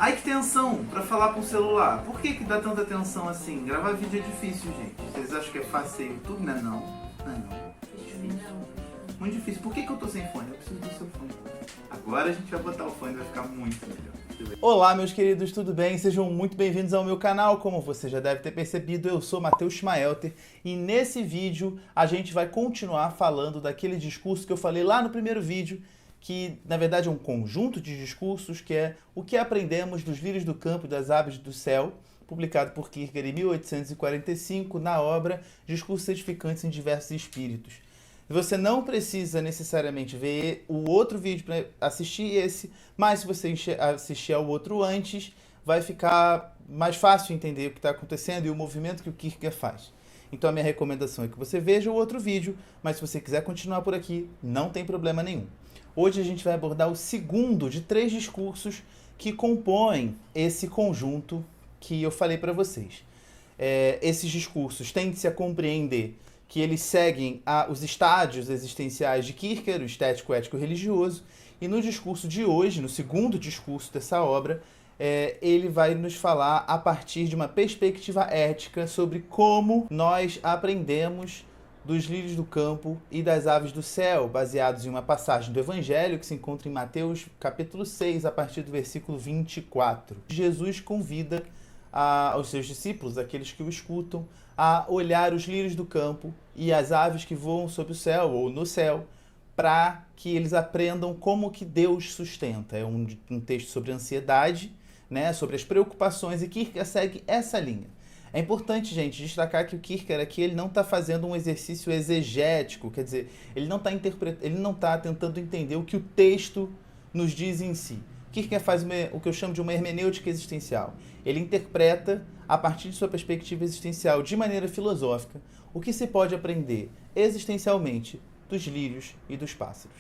Ai, que tensão pra falar com o celular. Por que dá tanta tensão assim? Gravar vídeo é difícil, gente. Vocês acham que é fácil YouTube? Não é não. Não é não. É difícil. Muito difícil. Por que eu tô sem fone? Eu preciso do seu fone. Agora a gente vai botar o fone e vai ficar muito melhor. Olá, meus queridos, tudo bem? Sejam muito bem-vindos ao meu canal. Como você já deve ter percebido, eu sou Matheus Schmaelter e nesse vídeo a gente vai continuar falando daquele discurso que eu falei lá no primeiro vídeo, que na verdade é um conjunto de discursos, que é O que aprendemos dos lírios do campo e das aves do céu, publicado por Kierkegaard em 1845 na obra Discursos Edificantes em Diversos Espíritos. Você não precisa necessariamente ver o outro vídeo para assistir esse, mas se você assistir ao outro antes, vai ficar mais fácil entender o que está acontecendo e o movimento que o Kierkegaard faz. Então a minha recomendação é que você veja o outro vídeo, mas se você quiser continuar por aqui, não tem problema nenhum. Hoje a gente vai abordar o segundo de 3 discursos que compõem esse conjunto que eu falei para vocês. Esses discursos tendem-se a compreender que eles seguem os estádios existenciais de Kierkegaard, o estético, ético e religioso, e no discurso de hoje, no segundo discurso dessa obra, ele vai nos falar a partir de uma perspectiva ética sobre como nós aprendemos dos lírios do campo e das aves do céu, baseados em uma passagem do Evangelho que se encontra em Mateus capítulo 6, a partir do versículo 24. Jesus convida aos seus discípulos, aqueles que o escutam, a olhar os lírios do campo e as aves que voam sobre o céu ou no céu, para que eles aprendam como que Deus sustenta. É um texto sobre ansiedade, né, sobre as preocupações, e Kierkegaard segue essa linha. É importante, gente, destacar que o Kierkegaard aqui ele não está fazendo um exercício exegético, quer dizer, ele não está tentando entender o que o texto nos diz em si. Kierkegaard faz o que eu chamo de uma hermenêutica existencial. Ele interpreta, a partir de sua perspectiva existencial, de maneira filosófica, o que se pode aprender existencialmente dos lírios e dos pássaros.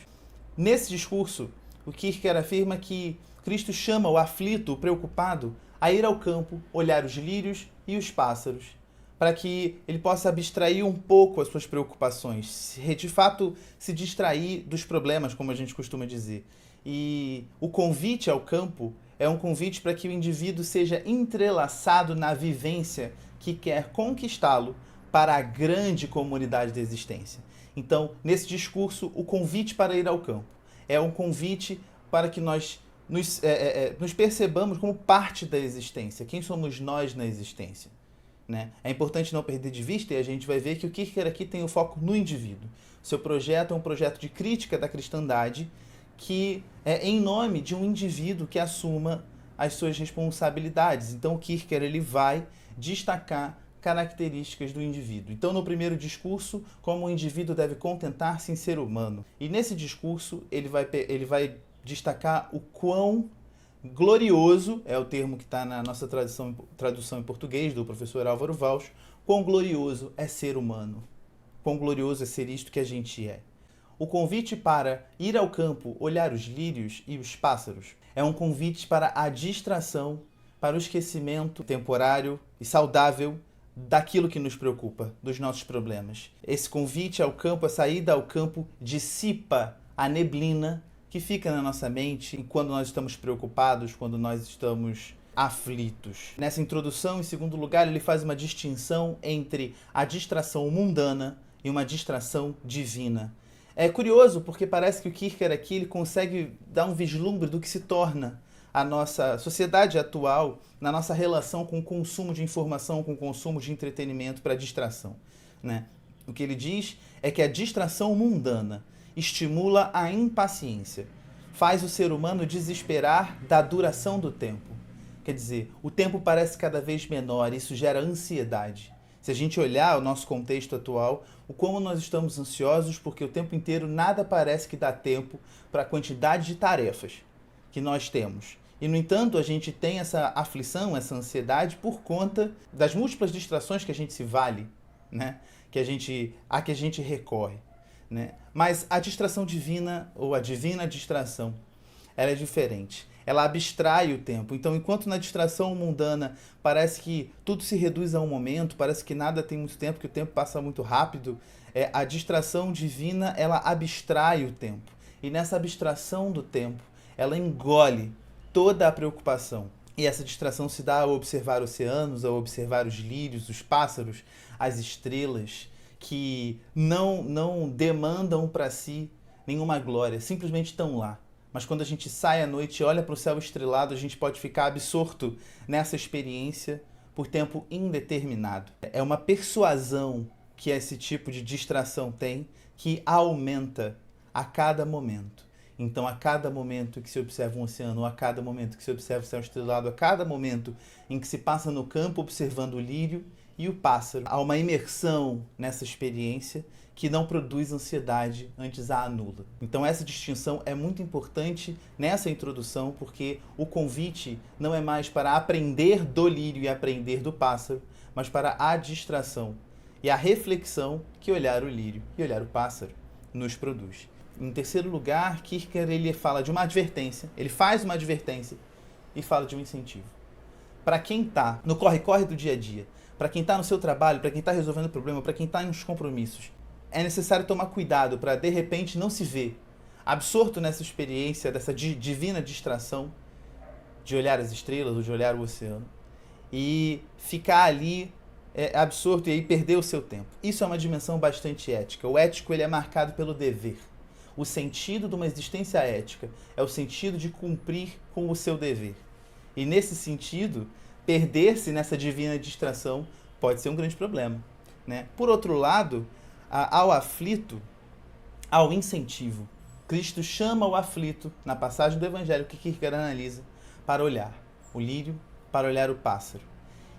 Nesse discurso, o Kierkegaard afirma que Cristo chama o aflito, o preocupado, a ir ao campo, olhar os lírios e os pássaros, para que ele possa abstrair um pouco as suas preocupações, de fato se distrair dos problemas, como a gente costuma dizer. E o convite ao campo é um convite para que o indivíduo seja entrelaçado na vivência que quer conquistá-lo para a grande comunidade da existência. Então, nesse discurso, o convite para ir ao campo é um convite para que nós nos percebamos como parte da existência. Quem somos nós na existência? Né? É importante não perder de vista, e a gente vai ver que o Kierkegaard aqui tem o foco no indivíduo. Seu projeto é um projeto de crítica da cristandade, que é em nome de um indivíduo que assuma as suas responsabilidades. Então o Kierkegaard ele vai destacar características do indivíduo. Então no primeiro discurso, como o indivíduo deve contentar-se em ser humano. E nesse discurso ele vai destacar o quão glorioso, é o termo que está na nossa tradução em português do professor Álvaro Valls, quão glorioso é ser humano, quão glorioso é ser isto que a gente é. O convite para ir ao campo, olhar os lírios e os pássaros, é um convite para a distração, para o esquecimento temporário e saudável daquilo que nos preocupa, dos nossos problemas. Esse convite ao campo, a saída ao campo, dissipa a neblina que fica na nossa mente quando nós estamos preocupados, quando nós estamos aflitos. Nessa introdução, em segundo lugar, ele faz uma distinção entre a distração mundana e uma distração divina. É curioso porque parece que o Kierkegaard aqui ele consegue dar um vislumbre do que se torna a nossa sociedade atual na nossa relação com o consumo de informação, com o consumo de entretenimento para distração, né? O que ele diz é que a distração mundana estimula a impaciência, faz o ser humano desesperar da duração do tempo. Quer dizer, o tempo parece cada vez menor, isso gera ansiedade. Se a gente olhar o nosso contexto atual, o como nós estamos ansiosos porque o tempo inteiro nada parece que dá tempo para a quantidade de tarefas que nós temos. E, no entanto, a gente tem essa aflição, essa ansiedade por conta das múltiplas distrações que a gente se vale, né? que a gente recorre. Né? Mas a distração divina, ou a divina distração, ela é diferente. Ela abstrai o tempo. Então, enquanto na distração mundana parece que tudo se reduz a um momento, parece que nada tem muito tempo, que o tempo passa muito rápido, a distração divina, ela abstrai o tempo. E nessa abstração do tempo, ela engole toda a preocupação. E essa distração se dá ao observar oceanos, ao observar os lírios, os pássaros, as estrelas, que não demandam para si nenhuma glória, simplesmente estão lá. Mas quando a gente sai à noite e olha para o céu estrelado, a gente pode ficar absorto nessa experiência por tempo indeterminado. É uma persuasão que esse tipo de distração tem, que aumenta a cada momento. Então, a cada momento que se observa um oceano, a cada momento que se observa o céu estrelado, a cada momento em que se passa no campo observando o lírio e o pássaro, há uma imersão nessa experiência que não produz ansiedade, antes a anula. Então essa distinção é muito importante nessa introdução, porque o convite não é mais para aprender do lírio e aprender do pássaro, mas para a distração e a reflexão que olhar o lírio e olhar o pássaro nos produz. Em terceiro lugar, Kierkegaard ele fala de uma advertência, ele faz uma advertência e fala de um incentivo. Para quem está no corre-corre do dia a dia, para quem está no seu trabalho, para quem está resolvendo o problema, para quem está nos compromissos, é necessário tomar cuidado para, de repente, não se ver absorto nessa experiência, dessa divina distração de olhar as estrelas ou de olhar o oceano e ficar ali absorto e aí perder o seu tempo. Isso é uma dimensão bastante ética. O ético ele é marcado pelo dever. O sentido de uma existência ética é o sentido de cumprir com o seu dever. E nesse sentido, perder-se nessa divina distração pode ser um grande problema, né? Por outro lado, ao aflito, ao incentivo. Cristo chama o aflito, na passagem do Evangelho que Kierkegaard analisa, para olhar o lírio, para olhar o pássaro.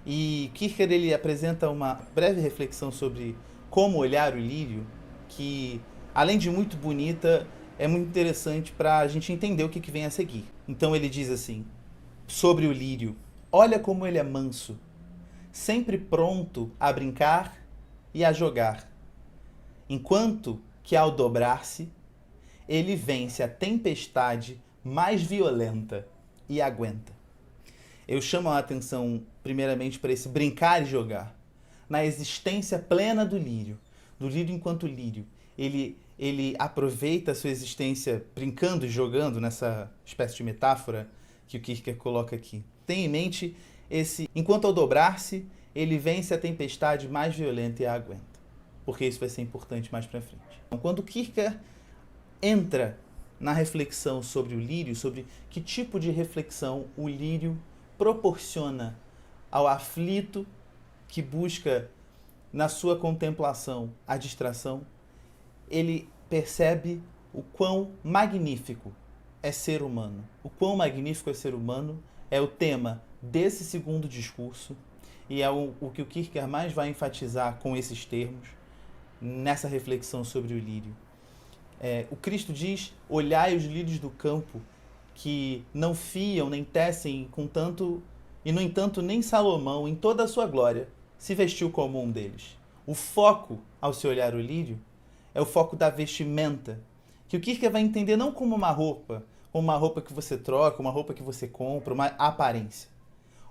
E Kierkegaard ele apresenta uma breve reflexão sobre como olhar o lírio, que, além de muito bonita, é muito interessante para a gente entender o que vem a seguir. Então ele diz assim, sobre o lírio: olha como ele é manso, sempre pronto a brincar e a jogar, enquanto que ao dobrar-se, ele vence a tempestade mais violenta e aguenta. Eu chamo a atenção primeiramente para esse brincar e jogar, na existência plena do lírio enquanto lírio. Ele aproveita a sua existência brincando e jogando, nessa espécie de metáfora que o Kierkegaard coloca aqui. Tem em mente esse, enquanto ao dobrar-se, ele vence a tempestade mais violenta e a aguenta. Porque isso vai ser importante mais para frente. Então, quando Kierkegaard entra na reflexão sobre o lírio, sobre que tipo de reflexão o lírio proporciona ao aflito que busca na sua contemplação a distração, ele percebe o quão magnífico é ser humano. O quão magnífico é ser humano é o tema desse segundo discurso e é o que o Kierkegaard mais vai enfatizar com esses termos nessa reflexão sobre o lírio. O Cristo diz: olhai os lírios do campo, que não fiam nem tecem com tanto, e no entanto nem Salomão, em toda a sua glória, se vestiu como um deles. O foco, ao se olhar o lírio, é o foco da vestimenta, que o Kierkegaard vai entender não como uma roupa que você troca, uma roupa que você compra, uma aparência.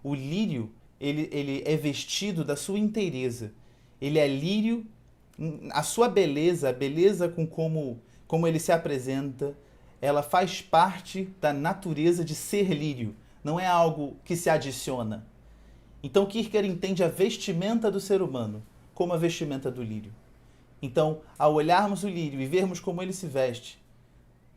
O lírio, ele é vestido da sua inteireza. Ele é lírio, a sua beleza, a beleza com como ele se apresenta, ela faz parte da natureza de ser lírio. Não é algo que se adiciona. Então Kierkegaard entende a vestimenta do ser humano como a vestimenta do lírio. Então, ao olharmos o lírio e vermos como ele se veste,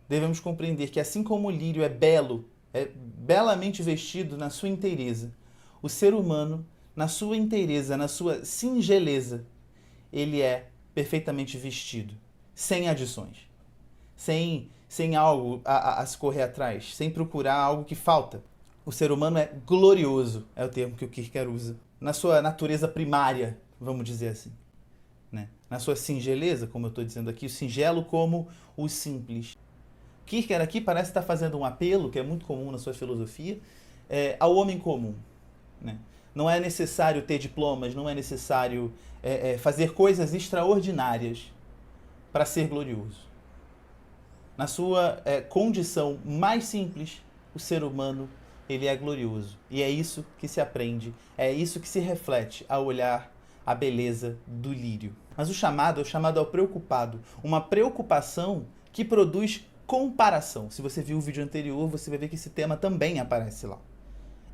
devemos compreender que assim como o lírio é belo, é belamente vestido na sua inteireza, o ser humano, na sua inteireza, na sua singeleza, ele é perfeitamente vestido, sem adições, sem algo a se correr atrás, sem procurar algo que falta. O ser humano é glorioso, é o termo que o Kierkegaard usa, na sua natureza primária, vamos dizer assim, né? Na sua singeleza, como eu estou dizendo aqui, o singelo como o simples. Kierkegaard aqui parece estar fazendo um apelo, que é muito comum na sua filosofia, ao homem comum, né? Não é necessário ter diplomas, não é necessário fazer coisas extraordinárias para ser glorioso. Na sua condição mais simples, o ser humano ele é glorioso. E é isso que se aprende, é isso que se reflete ao olhar a beleza do lírio. Mas o chamado é o chamado ao preocupado, uma preocupação que produz comparação. Se você viu o vídeo anterior, você vai ver que esse tema também aparece lá.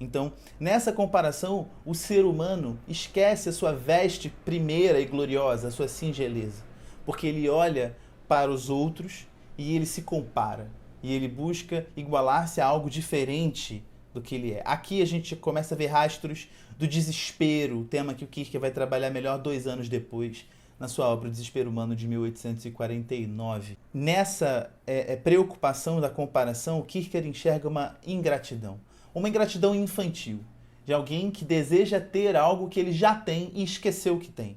Então, nessa comparação, o ser humano esquece a sua veste primeira e gloriosa, a sua singeleza, porque ele olha para os outros e ele se compara, e ele busca igualar-se a algo diferente do que ele é. Aqui a gente começa a ver rastros do desespero, tema que o Kierkegaard vai trabalhar melhor 2 anos depois, na sua obra O Desespero Humano, de 1849. Nessa preocupação da comparação, o Kierkegaard enxerga uma ingratidão infantil, de alguém que deseja ter algo que ele já tem e esqueceu que tem.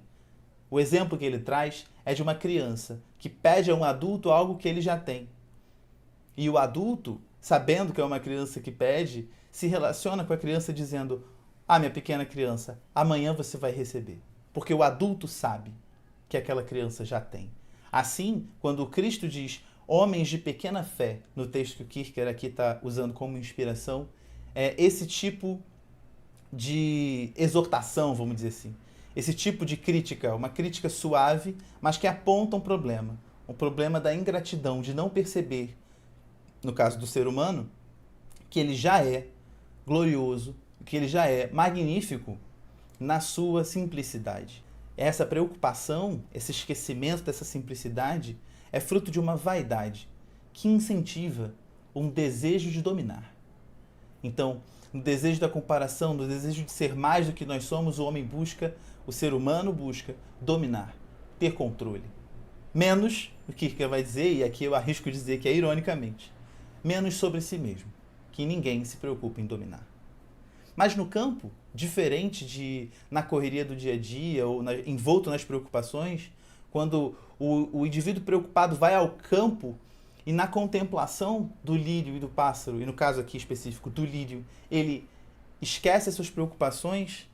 O exemplo que ele traz é de uma criança que pede a um adulto algo que ele já tem. E o adulto, sabendo que é uma criança que pede, se relaciona com a criança dizendo: "Ah, minha pequena criança, amanhã você vai receber." Porque o adulto sabe que aquela criança já tem. Assim, quando o Cristo diz homens de pequena fé, no texto que o Kierkegaard aqui está usando como inspiração, é esse tipo de exortação, vamos dizer assim. Esse tipo de crítica, uma crítica suave, mas que aponta um problema da ingratidão, de não perceber, no caso do ser humano, que ele já é glorioso, que ele já é magnífico na sua simplicidade. Essa preocupação, esse esquecimento dessa simplicidade é fruto de uma vaidade que incentiva um desejo de dominar. Então, no desejo da comparação, no desejo de ser mais do que nós somos, o ser humano busca dominar, ter controle. Menos, o que Kierkegaard vai dizer, e aqui eu arrisco dizer que é ironicamente, menos sobre si mesmo, que ninguém se preocupa em dominar. Mas no campo, diferente de na correria do dia a dia ou envolto nas preocupações, quando o indivíduo preocupado vai ao campo e na contemplação do lírio e do pássaro, e no caso aqui específico do lírio, ele esquece as suas preocupações,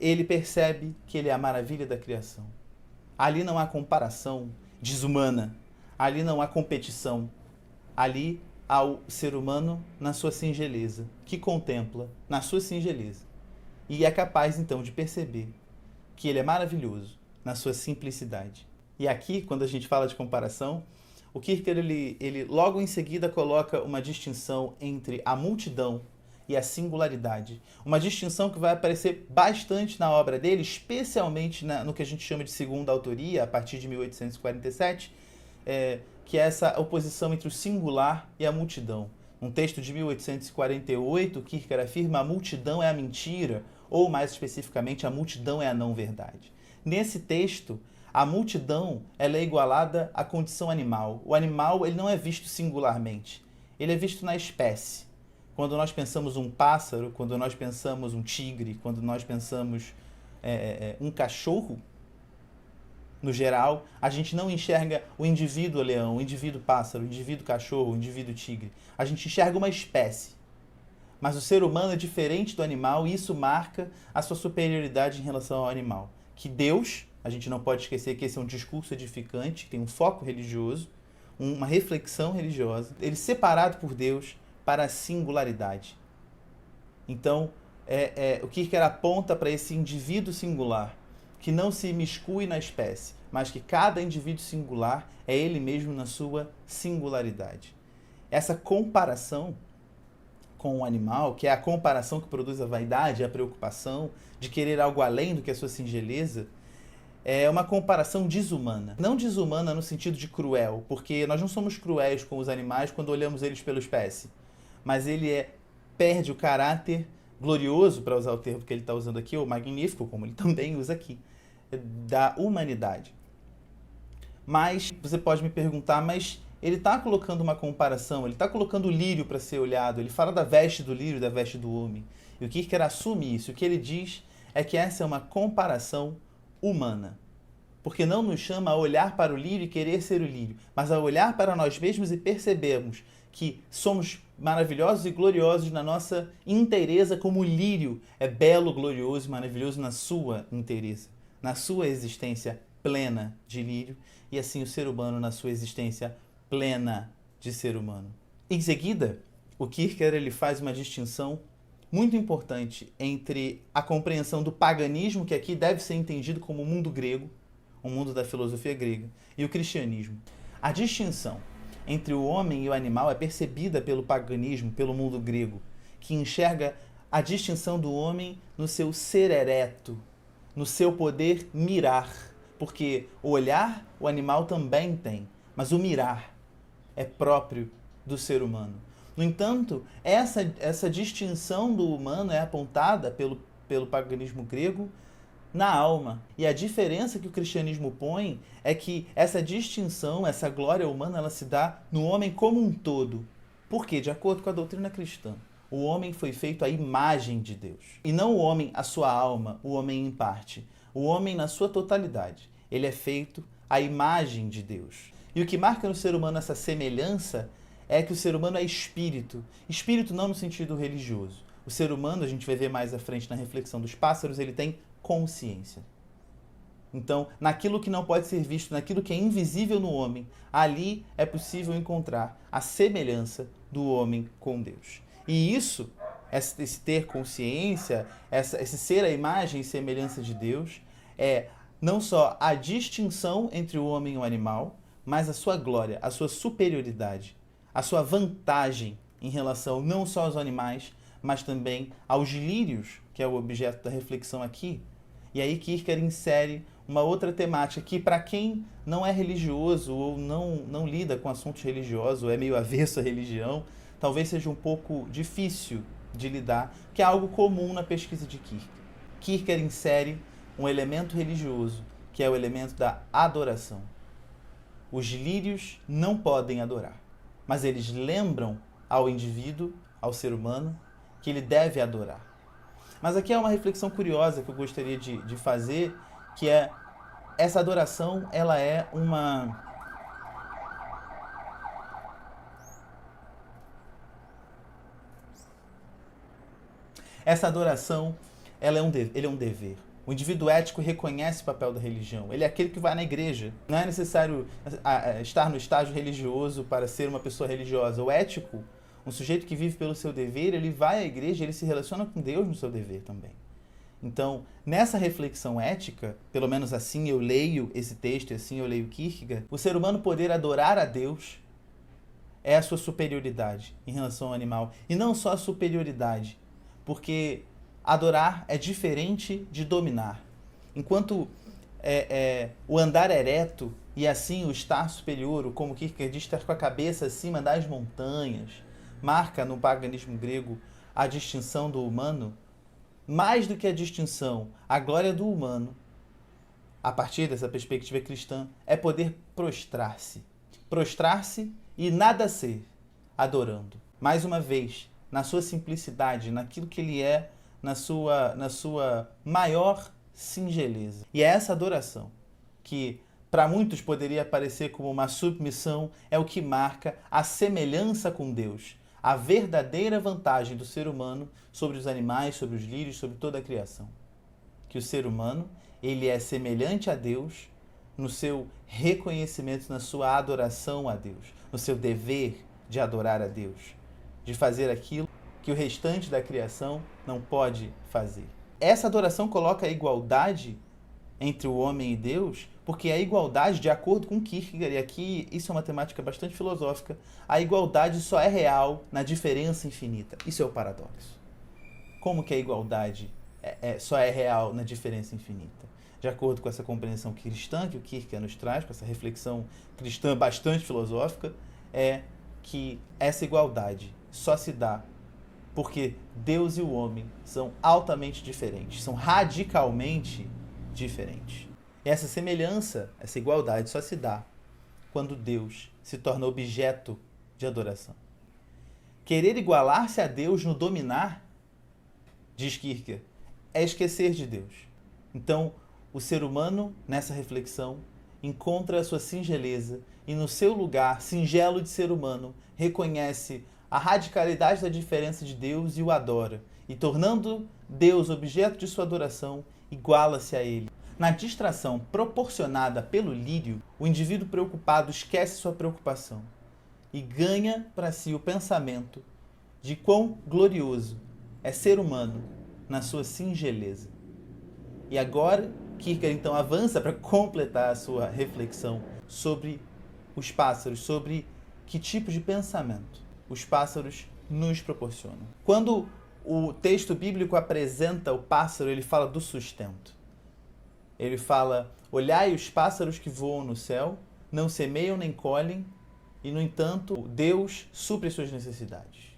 ele percebe que ele é a maravilha da criação. Ali não há comparação desumana, ali não há competição, ali há o ser humano na sua singeleza, que contempla na sua singeleza e é capaz então de perceber que ele é maravilhoso na sua simplicidade. E aqui, quando a gente fala de comparação, o Kierkegaard ele logo em seguida coloca uma distinção entre a multidão e a singularidade. Uma distinção que vai aparecer bastante na obra dele, especialmente no que a gente chama de segunda autoria, a partir de 1847, que é essa oposição entre o singular e a multidão. Um texto de 1848, Kierkegaard afirma: a multidão é a mentira, ou mais especificamente, a multidão é a não-verdade. Nesse texto, a multidão ela é igualada à condição animal. O animal ele não é visto singularmente, ele é visto na espécie. Quando nós pensamos um pássaro, quando nós pensamos um tigre, quando nós pensamos um cachorro, no geral, a gente não enxerga o indivíduo leão, o indivíduo pássaro, o indivíduo cachorro, o indivíduo tigre. A gente enxerga uma espécie. Mas o ser humano é diferente do animal e isso marca a sua superioridade em relação ao animal. Que Deus, a gente não pode esquecer que esse é um discurso edificante, que tem um foco religioso, uma reflexão religiosa, ele separado por Deus para a singularidade. Então, o Kierkegaard aponta para esse indivíduo singular, que não se imiscui na espécie, mas que cada indivíduo singular é ele mesmo na sua singularidade. Essa comparação com o animal, que é a comparação que produz a vaidade, a preocupação de querer algo além do que a sua singeleza, é uma comparação desumana. Não desumana no sentido de cruel, porque nós não somos cruéis com os animais quando olhamos eles pela espécie, mas ele perde o caráter glorioso, para usar o termo que ele está usando aqui, ou magnífico, como ele também usa aqui, da humanidade. Mas você pode me perguntar, mas ele está colocando uma comparação, ele está colocando o lírio para ser olhado, ele fala da veste do lírio, da veste do homem. E o Kierkegaard assume isso, o que ele diz é que essa é uma comparação humana. Porque não nos chama a olhar para o lírio e querer ser o lírio, mas a olhar para nós mesmos e percebermos que somos maravilhosos e gloriosos na nossa inteireza, como o lírio é belo, glorioso e maravilhoso na sua inteireza, na sua existência plena de lírio, e assim o ser humano na sua existência plena de ser humano. Em seguida, o Kierkegaard ele faz uma distinção muito importante entre a compreensão do paganismo, que aqui deve ser entendido como o mundo grego, o mundo da filosofia grega, e o cristianismo. A distinção entre o homem e o animal é percebida pelo paganismo, pelo mundo grego, que enxerga a distinção do homem no seu ser ereto, no seu poder mirar. Porque o olhar o animal também tem, mas o mirar é próprio do ser humano. No entanto, essa distinção do humano é apontada pelo paganismo grego na alma. E a diferença que o cristianismo põe é que essa distinção, essa glória humana, ela se dá no homem como um todo. Por quê? De acordo com a doutrina cristã, o homem foi feito à imagem de Deus. E não o homem, a sua alma, o homem em parte. O homem na sua totalidade. Ele é feito à imagem de Deus. E o que marca no ser humano essa semelhança é que o ser humano é espírito. Espírito não no sentido religioso. O ser humano, a gente vai ver mais à frente na reflexão dos pássaros, ele tem consciência. Então, naquilo que não pode ser visto, naquilo que é invisível no homem, ali é possível encontrar a semelhança do homem com Deus. E isso, esse ter consciência, esse ser a imagem e semelhança de Deus, é não só a distinção entre o homem e o animal, mas a sua glória, a sua superioridade, a sua vantagem em relação não só aos animais, mas também aos lírios, que é o objeto da reflexão aqui. E aí Kierkegaard insere uma outra temática que, para quem não é religioso ou não lida com assuntos religiosos, ou é meio avesso à religião, talvez seja um pouco difícil de lidar, que é algo comum na pesquisa de Kierkegaard. Kierkegaard insere um elemento religioso, que é o elemento da adoração. Os lírios não podem adorar, mas eles lembram ao indivíduo, ao ser humano, que ele deve adorar. Mas aqui é uma reflexão curiosa que eu gostaria de fazer, que é essa adoração, ela é uma... Essa adoração, ele é um dever. O indivíduo ético reconhece o papel da religião. Ele é aquele que vai na igreja. Não é necessário estar no estágio religioso para ser uma pessoa religiosa. O ético, um sujeito que vive pelo seu dever, ele vai à igreja, ele se relaciona com Deus no seu dever também. Então, nessa reflexão ética, pelo menos assim eu leio esse texto e assim eu leio Kierkegaard, o ser humano poder adorar a Deus é a sua superioridade em relação ao animal. E não só a superioridade, porque adorar é diferente de dominar. Enquanto o andar ereto e assim o estar superior, como Kierkegaard diz, estar com a cabeça acima das montanhas, marca no paganismo grego a distinção do humano, mais do que a distinção, a glória do humano, a partir dessa perspectiva cristã, é poder prostrar-se. Prostrar-se e nada ser, adorando. Mais uma vez, na sua simplicidade, naquilo que ele é, na sua maior singeleza. E é essa adoração que, para muitos, poderia parecer como uma submissão, é o que marca a semelhança com Deus, a verdadeira vantagem do ser humano sobre os animais, sobre os lírios, sobre toda a criação. Que o ser humano, ele é semelhante a Deus no seu reconhecimento, na sua adoração a Deus, no seu dever de adorar a Deus, de fazer aquilo que o restante da criação não pode fazer. Essa adoração coloca a igualdade entre o homem e Deus, porque a igualdade, de acordo com Kierkegaard, e aqui isso é uma temática bastante filosófica, a igualdade só é real na diferença infinita. Isso é o paradoxo. Como que a igualdade só é real na diferença infinita? De acordo com essa compreensão cristã que o Kierkegaard nos traz, com essa reflexão cristã bastante filosófica, é que essa igualdade só se dá porque Deus e o homem são altamente diferentes, são radicalmente diferentes. E essa semelhança, essa igualdade só se dá quando Deus se torna objeto de adoração. Querer igualar-se a Deus no dominar, diz Kierkegaard, é esquecer de Deus. Então, o ser humano, nessa reflexão, encontra a sua singeleza e no seu lugar singelo de ser humano, reconhece a radicalidade da diferença de Deus e o adora. E tornando Deus objeto de sua adoração, iguala-se a ele. Na distração proporcionada pelo lírio, o indivíduo preocupado esquece sua preocupação e ganha para si o pensamento de quão glorioso é ser humano na sua singeleza. E agora, Kierkegaard então avança para completar a sua reflexão sobre os pássaros, sobre que tipo de pensamento os pássaros nos proporcionam. Quando o texto bíblico apresenta o pássaro, ele fala do sustento. Ele fala, olhai os pássaros que voam no céu, não semeiam nem colhem, e no entanto, Deus supre suas necessidades.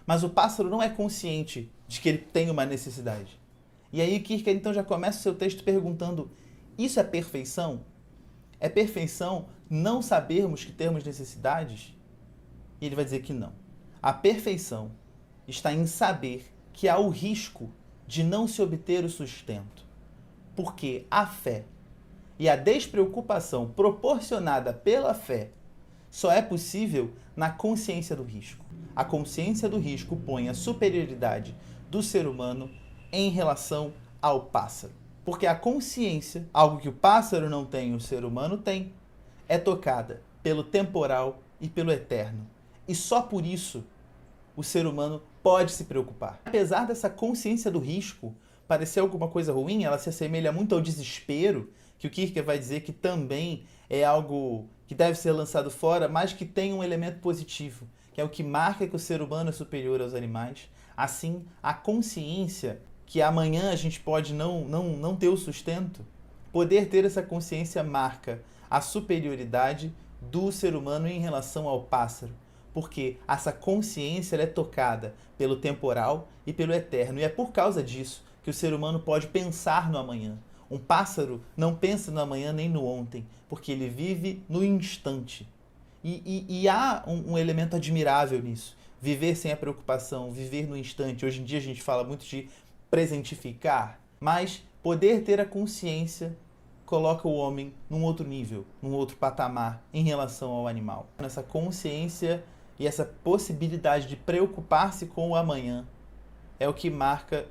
Mas o pássaro não é consciente de que ele tem uma necessidade. E aí Kierkegaard então já começa o seu texto perguntando, isso é perfeição? É perfeição não sabermos que temos necessidades? E ele vai dizer que não. A perfeição está em saber que há o risco de não se obter o sustento. Porque a fé e a despreocupação proporcionada pela fé só é possível na consciência do risco. A consciência do risco põe a superioridade do ser humano em relação ao pássaro. Porque a consciência, algo que o pássaro não tem, o ser humano tem, é tocada pelo temporal e pelo eterno. E só por isso o ser humano pode se preocupar. Apesar dessa consciência do risco parecer alguma coisa ruim, ela se assemelha muito ao desespero, que o Kierkegaard vai dizer que também é algo que deve ser lançado fora, mas que tem um elemento positivo, que é o que marca que o ser humano é superior aos animais. Assim, a consciência que amanhã a gente pode não ter o sustento, poder ter essa consciência marca a superioridade do ser humano em relação ao pássaro, porque essa consciência ela é tocada pelo temporal e pelo eterno, e é por causa disso que o ser humano pode pensar no amanhã. Um pássaro não pensa no amanhã nem no ontem, porque ele vive no instante. E há um elemento admirável nisso. Viver sem a preocupação, viver no instante. Hoje em dia a gente fala muito de presentificar, mas poder ter a consciência coloca o homem num outro nível, num outro patamar em relação ao animal. Essa consciência e essa possibilidade de preocupar-se com o amanhã é o que marca...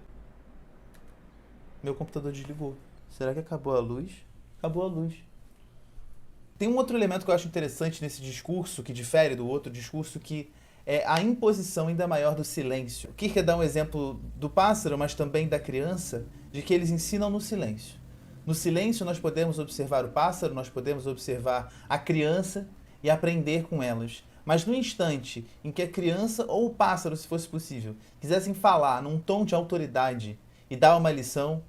Meu computador desligou. Será que acabou a luz? Acabou a luz. Tem um outro elemento que eu acho interessante nesse discurso, que difere do outro discurso, que é a imposição ainda maior do silêncio. O Kierkegaard dá um exemplo do pássaro, mas também da criança, de que eles ensinam no silêncio. No silêncio nós podemos observar o pássaro, nós podemos observar a criança e aprender com elas. Mas no instante em que a criança ou o pássaro, se fosse possível, quisessem falar num tom de autoridade e dar uma lição,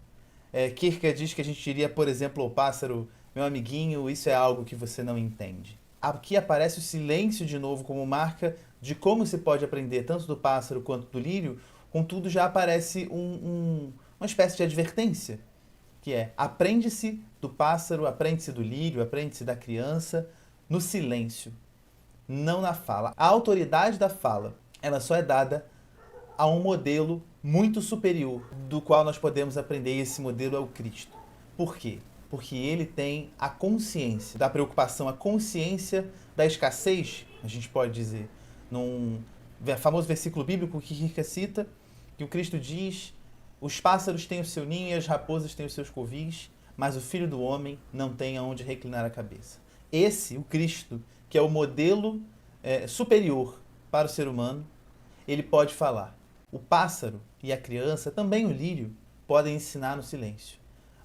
Kierkegaard diz que a gente diria, por exemplo, ao pássaro, meu amiguinho, isso é algo que você não entende. Aqui aparece o silêncio de novo como marca de como se pode aprender tanto do pássaro quanto do lírio, contudo já aparece uma espécie de advertência, que é aprende-se do pássaro, aprende-se do lírio, aprende-se da criança no silêncio, não na fala. A autoridade da fala, ela só é dada a um modelo muito superior do qual nós podemos aprender, e esse modelo é o Cristo. Por quê? Porque ele tem a consciência da preocupação, a consciência da escassez, a gente pode dizer, num famoso versículo bíblico que Kierkegaard cita, que o Cristo diz, os pássaros têm o seu ninho e as raposas têm os seus covis, mas o Filho do Homem não tem aonde reclinar a cabeça. Esse, o Cristo, que é o modelo superior para o ser humano, ele pode falar. O pássaro e a criança, também o lírio, podem ensinar no silêncio.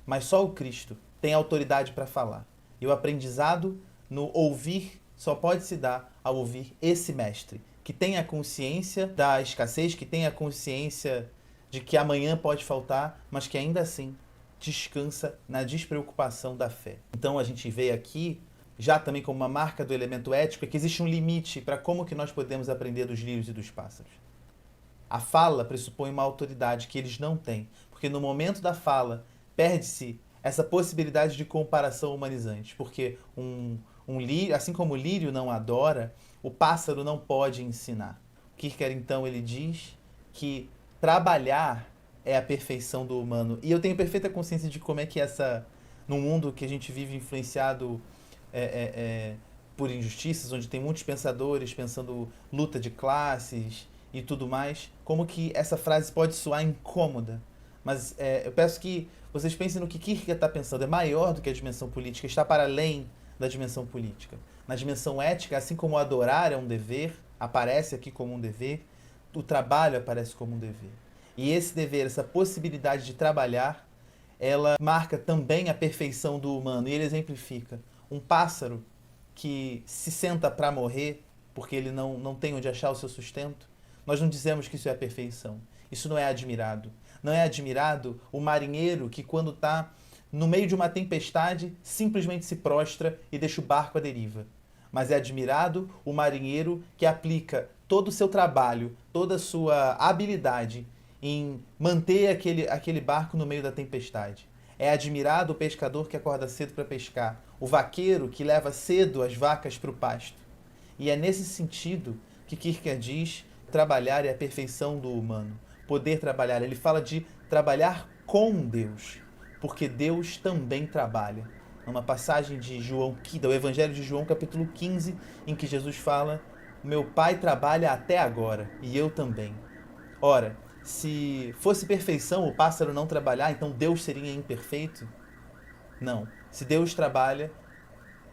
Mas só o Cristo tem autoridade para falar. E o aprendizado no ouvir só pode se dar ao ouvir esse mestre, que tem a consciência da escassez, que tem a consciência de que amanhã pode faltar, mas que ainda assim descansa na despreocupação da fé. Então a gente vê aqui, já também como uma marca do elemento ético, é que existe um limite para como que nós podemos aprender dos lírios e dos pássaros. A fala pressupõe uma autoridade que eles não têm, porque no momento da fala perde-se essa possibilidade de comparação humanizante, porque um lírio, assim como o lírio não adora, o pássaro não pode ensinar. Kierkegaard, então, ele diz que trabalhar é a perfeição do humano. E eu tenho perfeita consciência de como é que num mundo que a gente vive influenciado por injustiças, onde tem muitos pensadores pensando luta de classes e tudo mais, como que essa frase pode soar incômoda. Mas eu peço que vocês pensem no que Kierkegaard está pensando. É maior do que a dimensão política, está para além da dimensão política. Na dimensão ética, assim como adorar é um dever, aparece aqui como um dever, o trabalho aparece como um dever. E esse dever, essa possibilidade de trabalhar, ela marca também a perfeição do humano. E ele exemplifica um pássaro que se senta para morrer porque ele não tem onde achar o seu sustento. Nós não dizemos que isso é a perfeição. Isso não é admirado. Não é admirado o marinheiro que, quando está no meio de uma tempestade, simplesmente se prostra e deixa o barco à deriva. Mas é admirado o marinheiro que aplica todo o seu trabalho, toda a sua habilidade em manter aquele barco no meio da tempestade. É admirado o pescador que acorda cedo para pescar, o vaqueiro que leva cedo as vacas para o pasto. E é nesse sentido que Kierkegaard diz: trabalhar é a perfeição do humano. Poder trabalhar. Ele fala de trabalhar com Deus, porque Deus também trabalha. Numa passagem de João, do Evangelho de João, capítulo 15, em que Jesus fala: meu Pai trabalha até agora, e eu também. Ora, se fosse perfeição o pássaro não trabalhar, então Deus seria imperfeito? Não. Se Deus trabalha,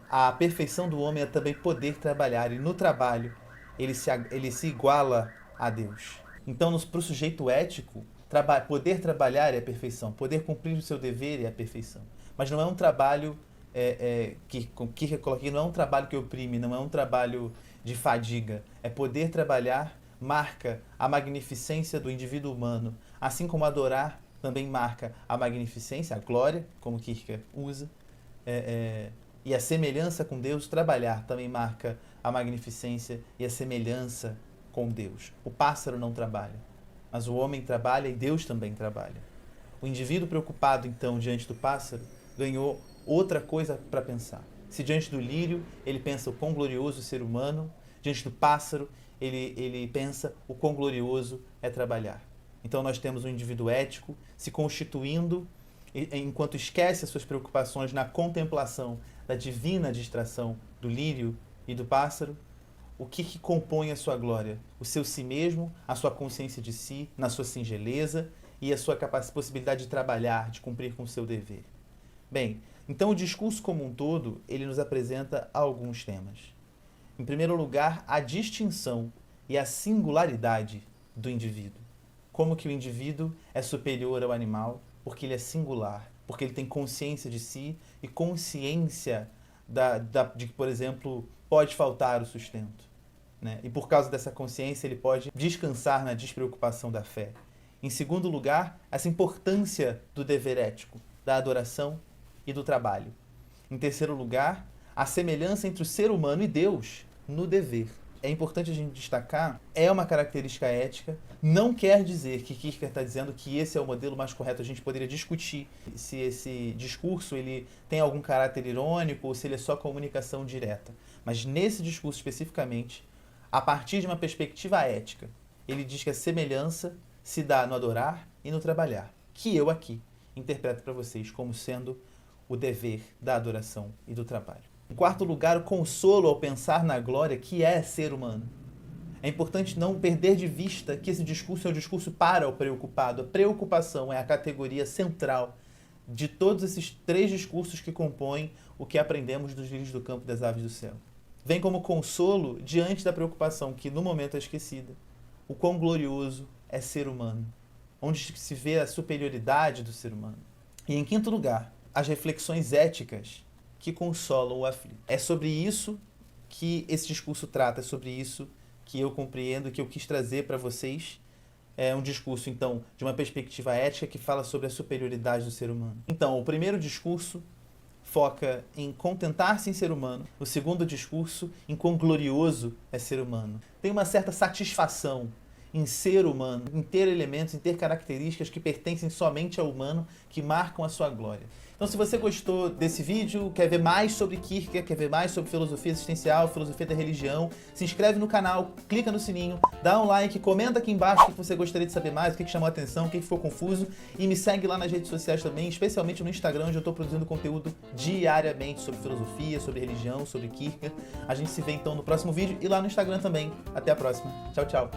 a perfeição do homem é também poder trabalhar, e no trabalho ele se iguala a Deus. Então, para o sujeito ético, poder trabalhar é a perfeição, poder cumprir o seu dever é a perfeição. Mas não é um trabalho que coloquei, não é um trabalho que oprime, não é um trabalho de fadiga. É poder trabalhar, marca a magnificência do indivíduo humano, assim como adorar também marca a magnificência, a glória, como Kierkegaard usa, e a semelhança com Deus. Trabalhar também marca a magnificência e a semelhança com Deus. O pássaro não trabalha, mas o homem trabalha e Deus também trabalha. O indivíduo preocupado, então, diante do pássaro, ganhou outra coisa para pensar. Se diante do lírio ele pensa o quão glorioso ser humano, diante do pássaro ele pensa o quão glorioso é trabalhar. Então nós temos um indivíduo ético se constituindo, enquanto esquece as suas preocupações na contemplação da divina distração do lírio e do pássaro. O que compõe a sua glória? O seu si mesmo, a sua consciência de si, na sua singeleza e a sua possibilidade de trabalhar, de cumprir com o seu dever. Bem, então o discurso como um todo, ele nos apresenta alguns temas. Em primeiro lugar, a distinção e a singularidade do indivíduo. Como que o indivíduo é superior ao animal? Porque ele é singular, porque ele tem consciência de si e consciência de que, por exemplo, pode faltar o sustento. Né? E por causa dessa consciência ele pode descansar na despreocupação da fé. Em segundo lugar, essa importância do dever ético, da adoração e do trabalho. Em terceiro lugar, a semelhança entre o ser humano e Deus no dever. É importante a gente destacar, é uma característica ética, não quer dizer que Kierkegaard está dizendo que esse é o modelo mais correto. A gente poderia discutir se esse discurso ele tem algum caráter irônico ou se ele é só comunicação direta. Mas nesse discurso especificamente, a partir de uma perspectiva ética, ele diz que a semelhança se dá no adorar e no trabalhar, que eu aqui interpreto para vocês como sendo o dever da adoração e do trabalho. Em quarto lugar, o consolo ao pensar na glória que é ser humano. É importante não perder de vista que esse discurso é um discurso para o preocupado. A preocupação é a categoria central de todos esses três discursos que compõem o que aprendemos dos lírios do campo e das aves do céu. Vem como consolo diante da preocupação que no momento é esquecida. O quão glorioso é ser humano, onde se vê a superioridade do ser humano. E em quinto lugar, as reflexões éticas que consolam o aflito. É sobre isso que esse discurso trata, é sobre isso que eu compreendo, que eu quis trazer para vocês. É um discurso, então, de uma perspectiva ética que fala sobre a superioridade do ser humano. Então, o primeiro discurso foca em contentar-se em ser humano. O segundo discurso, em quão glorioso é ser humano. Tem uma certa satisfação em ser humano, em ter elementos, em ter características que pertencem somente ao humano, que marcam a sua glória. Então, se você gostou desse vídeo, quer ver mais sobre Kierkegaard, quer ver mais sobre filosofia existencial, filosofia da religião, se inscreve no canal, clica no sininho, dá um like, comenta aqui embaixo o que você gostaria de saber mais, o que chamou a atenção, o que ficou confuso, e me segue lá nas redes sociais também, especialmente no Instagram, onde eu estou produzindo conteúdo diariamente sobre filosofia, sobre religião, sobre Kierkegaard. A gente se vê então no próximo vídeo e lá no Instagram também. Até a próxima. Tchau, tchau.